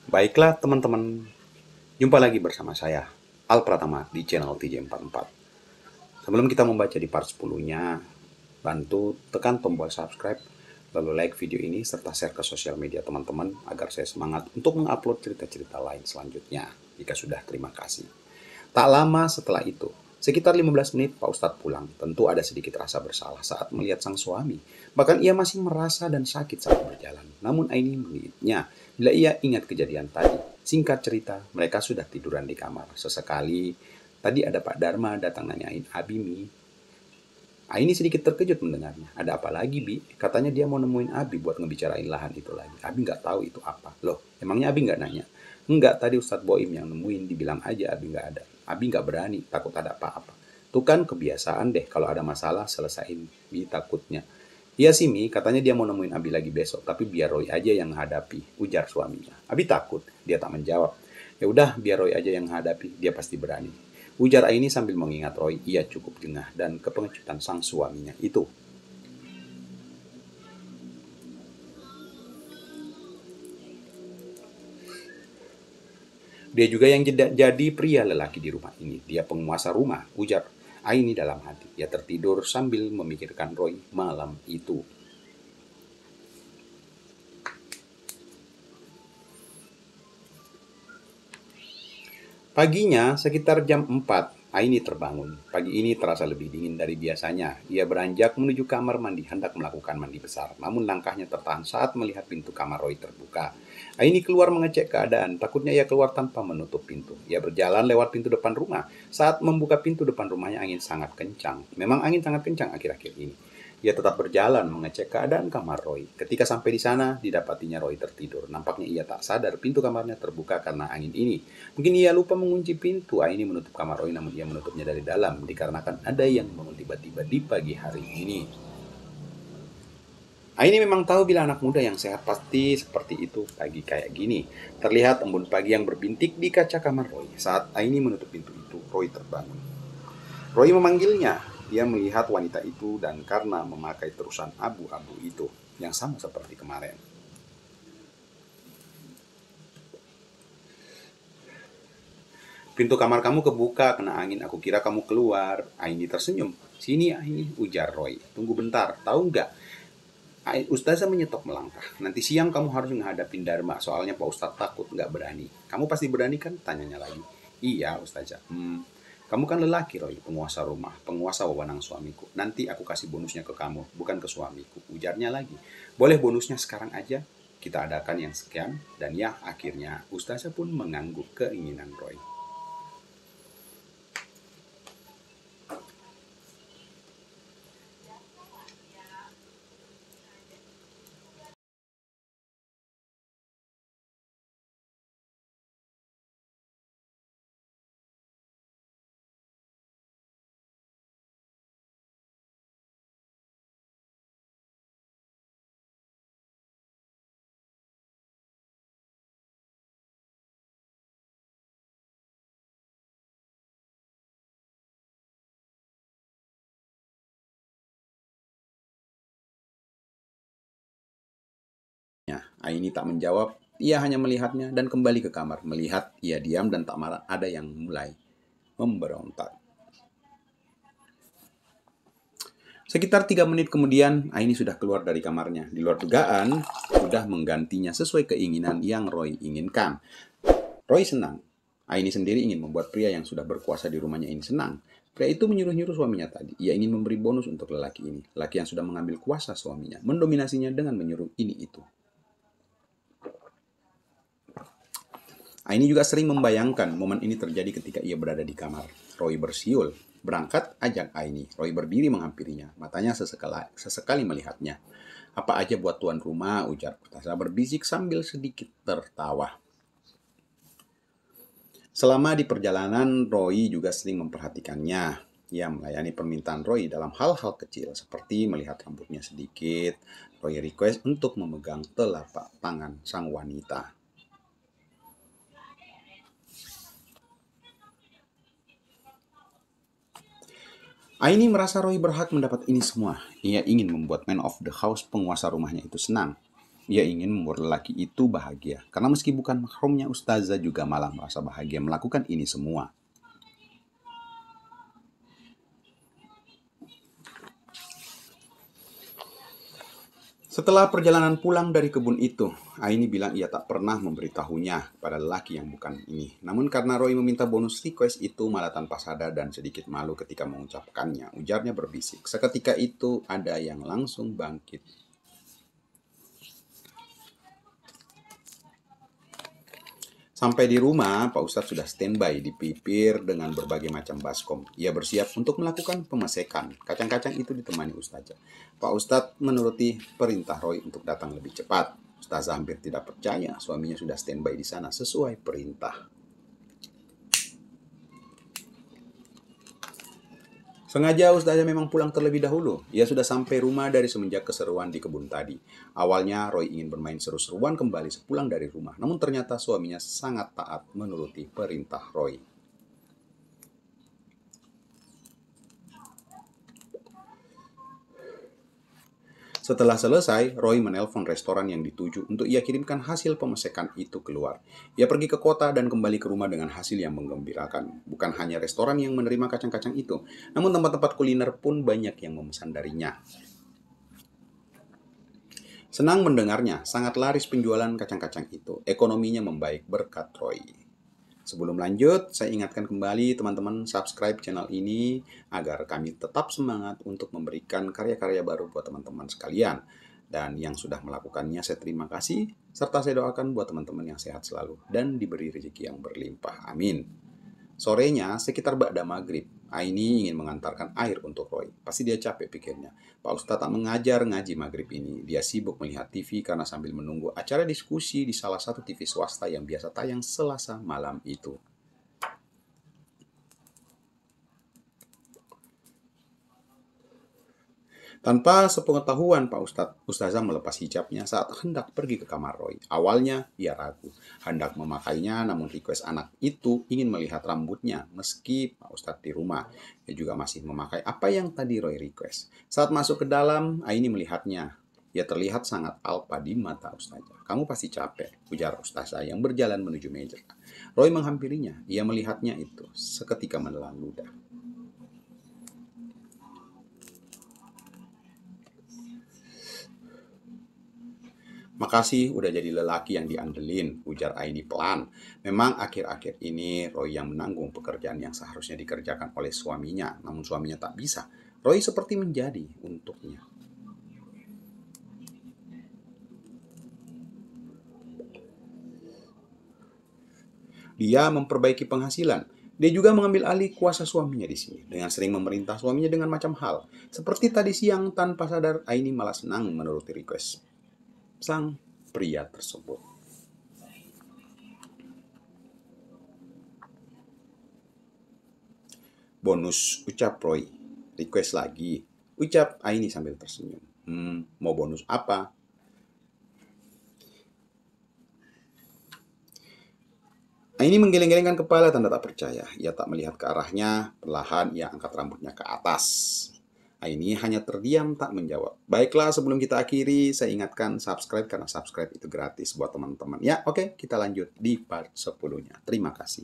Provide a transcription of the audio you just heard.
Baiklah teman-teman, jumpa lagi bersama saya, Al Pratama di channel TJ44. Sebelum kita membaca di part 10-nya, bantu tekan tombol subscribe, lalu like video ini serta share ke sosial media teman-teman agar saya semangat untuk mengupload cerita-cerita lain selanjutnya. Jika sudah, terima kasih. Tak lama setelah itu, sekitar 15 menit Pak Ustadz pulang. Tentu ada sedikit rasa bersalah saat melihat sang suami. Bahkan ia masih merasa dan sakit saat berjalan. Namun Aini mengingatnya bila ia ingat kejadian tadi. Singkat cerita, mereka sudah tiduran di kamar. Sesekali, tadi ada Pak Dharma datang nanyain Abi Mi. Aini sedikit terkejut mendengarnya. Ada apa lagi, Bi? Katanya dia mau nemuin Abi buat ngebicarain lahan itu lagi. Abi nggak tahu itu apa. Loh, emangnya Abi nggak nanya? Enggak, tadi Ustadz Boim yang nemuin, dibilang aja Abi nggak ada. Abi nggak berani, takut ada apa-apa. Tuh kan kebiasaan deh, kalau ada masalah selesain, Bi takutnya. Iya sih Mi, katanya dia mau nemuin Abi lagi besok, tapi biar Roy aja yang hadapi, ujar suaminya. Abi takut, dia tak menjawab. Ya udah, biar Roy aja yang hadapi, dia pasti berani. Ujar Aini sambil mengingat Roy, ia cukup jengah dan kepengecutan sang suaminya itu. Dia juga yang jadi pria lelaki di rumah ini. Dia penguasa rumah, ujar Aini dalam hati. Ia tertidur sambil memikirkan Roy malam itu. Paginya, sekitar jam 4, Aini terbangun. Pagi ini terasa lebih dingin dari biasanya. Ia beranjak menuju kamar mandi, hendak melakukan mandi besar. Namun langkahnya tertahan saat melihat pintu kamar Roy terbuka. Aini keluar mengecek keadaan. Takutnya ia keluar tanpa menutup pintu. Ia berjalan lewat pintu depan rumah. Saat membuka pintu depan rumahnya, angin sangat kencang. Memang angin sangat kencang akhir-akhir ini. Ia tetap berjalan mengecek keadaan kamar Roy. Ketika sampai di sana, didapatinya Roy tertidur. Nampaknya ia tak sadar pintu kamarnya terbuka karena angin ini. Mungkin ia lupa mengunci pintu. Aini menutup kamar Roy, namun ia menutupnya dari dalam dikarenakan ada yang bangun tiba-tiba di pagi hari ini. Aini memang tahu bila anak muda yang sehat pasti seperti itu pagi kayak gini. Terlihat embun pagi yang berbintik di kaca kamar Roy. Saat Aini menutup pintu itu, Roy terbangun. Roy memanggilnya. Dia melihat wanita itu dan karena memakai terusan abu-abu itu yang sama seperti kemarin. Pintu kamar kamu kebuka kena angin, aku kira kamu keluar. Aini tersenyum. Sini Aini, ujar Roy. Tunggu bentar, tahu nggak? Ustazah menyetop melangkah. Nanti siang kamu harus menghadapin Dharma, soalnya Pak Ustadz takut nggak berani. Kamu pasti berani kan? Tanyanya lagi. Iya Ustazah. Kamu kan lelaki Roy, penguasa rumah, penguasa wewenang suamiku. Nanti aku kasih bonusnya ke kamu, bukan ke suamiku. Ujarnya lagi. Boleh bonusnya sekarang aja? Kita adakan yang sekian, dan ya akhirnya Ustazah pun mengangguk keinginan Roy. Aini tak menjawab, ia hanya melihatnya dan kembali ke kamar. Melihat ia diam dan tak marah, ada yang mulai memberontak. Sekitar 3 menit kemudian, Aini sudah keluar dari kamarnya. Di luar dugaan, sudah menggantinya sesuai keinginan yang Roy inginkan. Roy senang. Aini sendiri ingin membuat pria yang sudah berkuasa di rumahnya ini senang. Pria itu menyuruh-nyuruh suaminya tadi. Ia ingin memberi bonus untuk lelaki ini. Lelaki yang sudah mengambil kuasa suaminya. Mendominasinya dengan menyuruh ini itu. Aini juga sering membayangkan momen ini terjadi ketika ia berada di kamar. Roy bersiul. Berangkat, ajak Aini. Roy berdiri menghampirinya. Matanya sesekali melihatnya. Apa aja buat tuan rumah, ujar Kurtasa berbisik sambil sedikit tertawa. Selama di perjalanan, Roy juga sering memperhatikannya. Ia melayani permintaan Roy dalam hal-hal kecil, seperti melihat rambutnya sedikit. Roy request untuk memegang telapak tangan sang wanita. Aini merasa Roy berhak mendapat ini semua. Ia ingin membuat man of the house penguasa rumahnya itu senang. Ia ingin membuat lelaki itu bahagia. Karena meski bukan mahramnya, ustazah juga malah merasa bahagia melakukan ini semua. Setelah perjalanan pulang dari kebun itu, Aini bilang ia tak pernah memberitahunya pada lelaki yang bukan ini. Namun karena Roy meminta bonus request itu malah tanpa sadar dan sedikit malu ketika mengucapkannya, ujarnya berbisik. Seketika itu ada yang langsung bangkit. Sampai di rumah, Pak Ustadz sudah standby di pipir dengan berbagai macam baskom. Ia bersiap untuk melakukan pemasekan. Kacang-kacang itu ditemani Ustazah. Pak Ustadz menuruti perintah Roy untuk datang lebih cepat. Ustazah hampir tidak percaya suaminya sudah standby di sana sesuai perintah. Sengaja Ustazah memang pulang terlebih dahulu. Ia sudah sampai rumah dari semenjak keseruan di kebun tadi. Awalnya Roy ingin bermain seru-seruan kembali sepulang dari rumah. Namun ternyata suaminya sangat taat menuruti perintah Roy. Setelah selesai, Roy menelpon restoran yang dituju untuk ia kirimkan hasil pemesekan itu keluar. Ia pergi ke kota dan kembali ke rumah dengan hasil yang menggembirakan. Bukan hanya restoran yang menerima kacang-kacang itu, namun tempat-tempat kuliner pun banyak yang memesan darinya. Senang mendengarnya, sangat laris penjualan kacang-kacang itu. Ekonominya membaik berkat Roy. Sebelum lanjut, saya ingatkan kembali teman-teman subscribe channel ini agar kami tetap semangat untuk memberikan karya-karya baru buat teman-teman sekalian. Dan yang sudah melakukannya saya terima kasih, serta saya doakan buat teman-teman yang sehat selalu dan diberi rezeki yang berlimpah. Amin. Sorenya, sekitar ba'da maghrib, Aini ingin mengantarkan air untuk Roy. Pasti dia capek pikirnya. Pak Ustadz tak mengajar ngaji maghrib ini. Dia sibuk melihat TV karena sambil menunggu acara diskusi di salah satu TV swasta yang biasa tayang Selasa malam itu. Tanpa sepengetahuan Pak Ustazah melepas hijabnya saat hendak pergi ke kamar Roy. Awalnya ia ragu, hendak memakainya namun request anak itu ingin melihat rambutnya meski Pak Ustadz di rumah. Ia juga masih memakai apa yang tadi Roy request. Saat masuk ke dalam, Aini melihatnya. Ia terlihat sangat alpa di mata Ustazah. Kamu pasti capek, ujar Ustazah yang berjalan menuju meja. Roy menghampirinya. Ia melihatnya itu seketika menelan ludah. Makasih udah jadi lelaki yang diandelin, ujar Aini pelan. Memang akhir-akhir ini Roy yang menanggung pekerjaan yang seharusnya dikerjakan oleh suaminya, namun suaminya tak bisa. Roy seperti menjadi untuknya. Dia memperbaiki penghasilan. Dia juga mengambil alih kuasa suaminya di sini dengan sering memerintah suaminya dengan macam hal. Seperti tadi siang tanpa sadar Aini malah senang menuruti request sang pria tersebut. Bonus, ucap Roy. Request lagi. Ucap Aini sambil tersenyum. Mau bonus apa? Aini menggeleng-gelengkan kepala tanda tak percaya. Ia tak melihat ke arahnya. Perlahan ia angkat rambutnya ke atas. Aini hanya terdiam tak menjawab. Baiklah, sebelum kita akhiri, saya ingatkan subscribe karena subscribe itu gratis buat teman-teman. Ya, oke, kita lanjut di part 10-nya. Terima kasih.